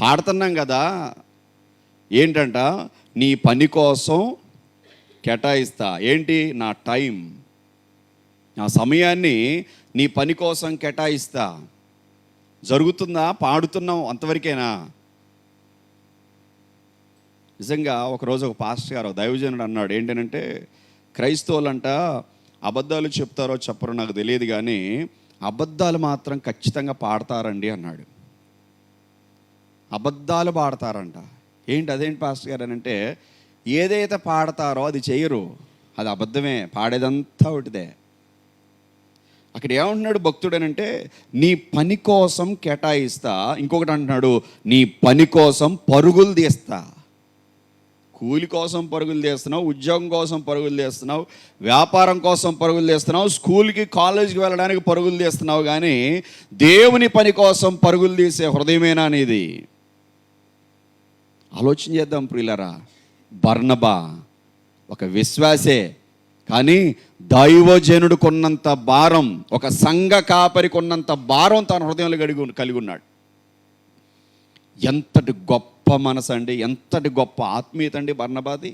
పాడుతున్నాం కదా, ఏంటంట, నీ పని కోసం కేటాయిస్తా. ఏంటి? నా టైం, నా సమయాన్ని నీ పని కోసం కేటాయిస్తా. జరుగుతుందా? పాడుతున్నాం అంతవరకేనా? నిజంగా ఒకరోజు ఒక పాస్టర్ గారు, దైవజనుడు అన్నాడు, ఏంటంటే క్రైస్తవులంట అబద్ధాలు చెప్తారో చెప్పరో నాకు తెలియదు, కానీ అబద్ధాలు మాత్రం ఖచ్చితంగా పాడతారండి అన్నాడు. అబద్ధాలు పాడతారంట. ఏంటి? అదేంటి పాస్టర్ గారు అని అంటే, ఏదైతే పాడతారో అది చేయరు, అది అబద్ధమే, పాడేదంతా ఒకటిదే. అక్కడ ఏమంటున్నాడు భక్తుడు అని అంటే, నీ పని కోసం కేటాయిస్తా. ఇంకొకటి అంటున్నాడు, నీ పని కోసం పరుగులు తీస్తా. కూలి కోసం పరుగులు తీస్తున్నావు, ఉద్యోగం కోసం పరుగులు తీస్తున్నావు, వ్యాపారం కోసం పరుగులు తీస్తున్నావు, స్కూల్కి కాలేజీకి వెళ్ళడానికి పరుగులు తీస్తున్నావు, కానీ దేవుని పని కోసం పరుగులు తీసే హృదయమేనా అనేది? ఆలోచన చేద్దాం ప్రియులారా. బర్నబా ఒక విశ్వాసే, కానీ దైవజనుడు కొన్నంత భారం, ఒక సంఘ కాపరి కొన్నంత భారం తన హృదయంలో కలిగి ఉన్నాడు. ఎంతటి గొప్ప మనసు అండి, ఎంతటి గొప్ప ఆత్మీయత అండి బర్నబాది.